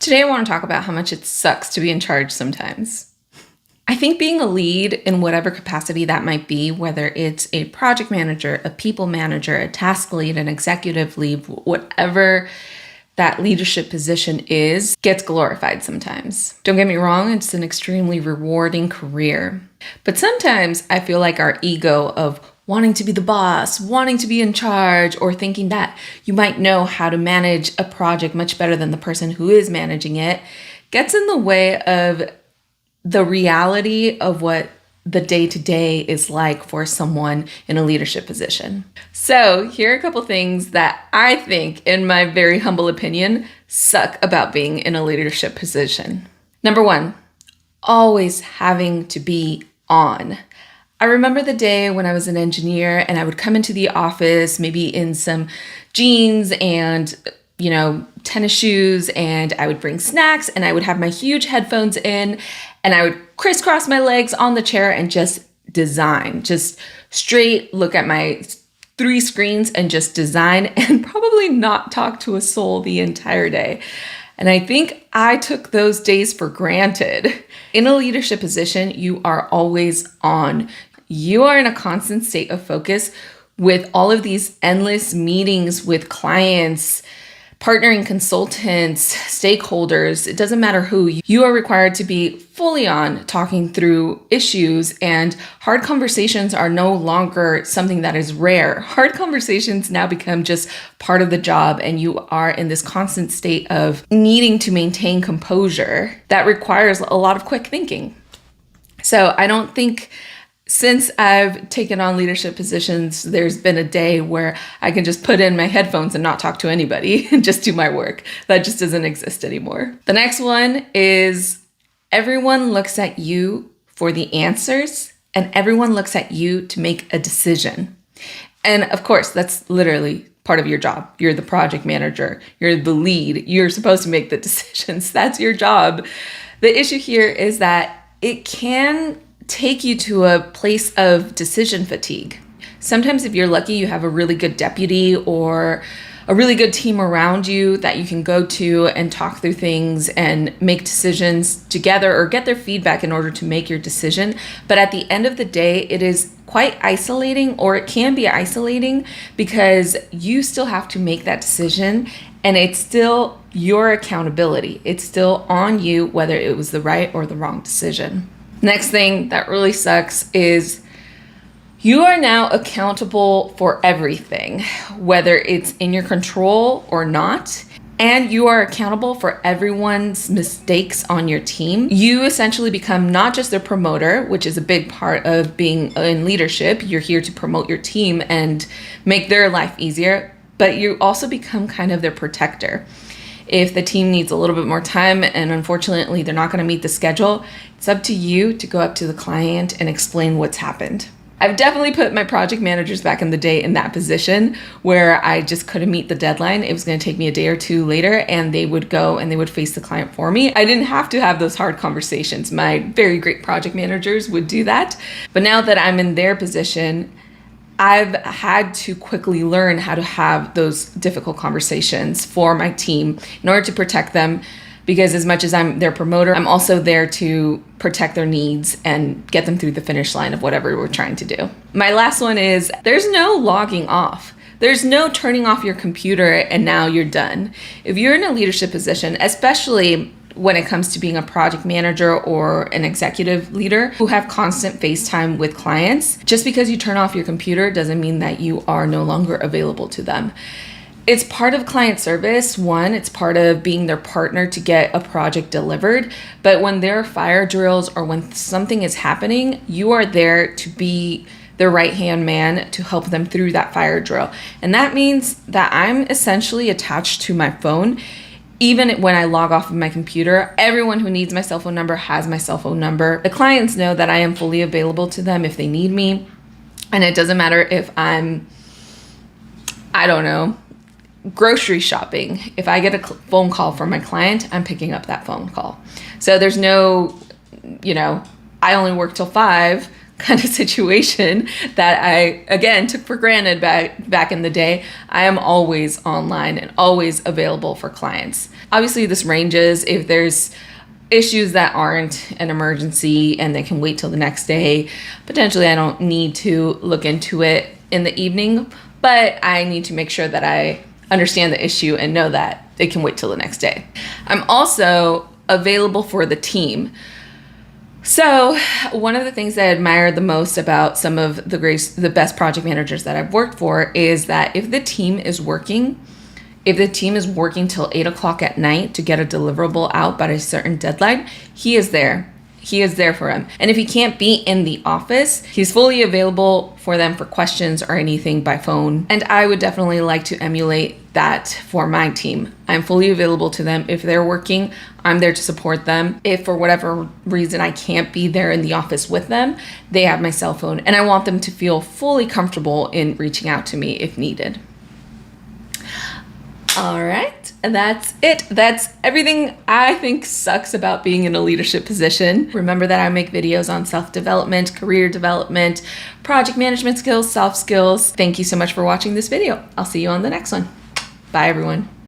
Today I want to talk about how much it sucks to be in charge sometimes. I think being a lead in whatever capacity that might be, whether it's a project manager, a people manager, a task lead, an executive lead, whatever that leadership position is, gets glorified sometimes. Don't get me wrong, it's an extremely rewarding career. But sometimes I feel like our ego of wanting to be the boss, wanting to be in charge, or thinking that you might know how to manage a project much better than the person who is managing it gets in the way of the reality of what the day-to-day is like for someone in a leadership position. So here are a couple things that I think, in my very humble opinion, suck about being in a leadership position. Number one, always having to be on. I remember the day when I was an engineer and I would come into the office, maybe in some jeans and, tennis shoes, and I would bring snacks and I would have my huge headphones in and I would crisscross my legs on the chair and just design, just straight look at my 3 screens and just design and probably not talk to a soul the entire day. And I think I took those days for granted. In a leadership position, you are always on. You are in a constant state of focus with all of these endless meetings with clients, partnering consultants, stakeholders. It doesn't matter who. You are required to be fully on, talking through issues, and hard conversations are no longer something that is rare. Hard conversations now become just part of the job, and you are in this constant state of needing to maintain composure that requires a lot of quick thinking. So I don't think since I've taken on leadership positions, there's been a day where I can just put in my headphones and not talk to anybody and just do my work. That just doesn't exist anymore. The next one is everyone looks at you for the answers and everyone looks at you to make a decision. And of course, that's literally part of your job. You're the project manager. You're the lead. You're supposed to make the decisions. That's your job. The issue here is that it can take you to a place of decision fatigue. Sometimes if you're lucky, you have a really good deputy or a really good team around you that you can go to and talk through things and make decisions together or get their feedback in order to make your decision. But at the end of the day, it is quite isolating, or it can be isolating, because you still have to make that decision and it's still your accountability. It's still on you whether it was the right or the wrong decision. Next thing that really sucks is you are now accountable for everything, whether it's in your control or not, and you are accountable for everyone's mistakes on your team. You essentially become not just their promoter, which is a big part of being in leadership. You're here to promote your team and make their life easier, but you also become kind of their protector. If the team needs a little bit more time and unfortunately they're not going to meet the schedule, it's up to you to go up to the client and explain what's happened. I've definitely put my project managers back in the day in that position where I just couldn't meet the deadline. It was going to take me a day or two later and they would go and they would face the client for me. I didn't have to have those hard conversations. My very great project managers would do that. But now that I'm in their position, I've had to quickly learn how to have those difficult conversations for my team in order to protect them, because as much as I'm their promoter, I'm also there to protect their needs and get them through the finish line of whatever we're trying to do. My last one is there's no logging off. There's no turning off your computer and now you're done. If you're in a leadership position, especially when it comes to being a project manager or an executive leader who have constant FaceTime with clients, just because you turn off your computer doesn't mean that you are no longer available to them. It's part of client service. One, it's part of being their partner to get a project delivered. But when there are fire drills or when something is happening, you are there to be their right-hand man to help them through that fire drill. And that means that I'm essentially attached to my phone. Even when I log off of my computer, everyone who needs my cell phone number has my cell phone number. The clients know that I am fully available to them if they need me. And it doesn't matter if I'm, grocery shopping. If I get a phone call from my client, I'm picking up that phone call. So there's no, I only work till 5 kind of situation that I, again, took for granted back in the day. I am always online and always available for clients. Obviously, this ranges. If there's issues that aren't an emergency and they can wait till the next day, potentially I don't need to look into it in the evening, but I need to make sure that I understand the issue and know that it can wait till the next day. I'm also available for the team. So one of the things that I admire the most about some of the best project managers that I've worked for is that if the team is working till 8 o'clock at night to get a deliverable out by a certain deadline, he is there. He is there for him. And if he can't be in the office, he's fully available for them for questions or anything by phone. And I would definitely like to emulate that for my team. I'm fully available to them. If they're working, I'm there to support them. If for whatever reason I can't be there in the office with them, they have my cell phone. And I want them to feel fully comfortable in reaching out to me if needed. All right, and that's it. That's everything I think sucks about being in a leadership position. Remember that I make videos on self-development, career development, project management skills, soft skills. Thank you so much for watching this video. I'll see you on the next one. Bye, everyone.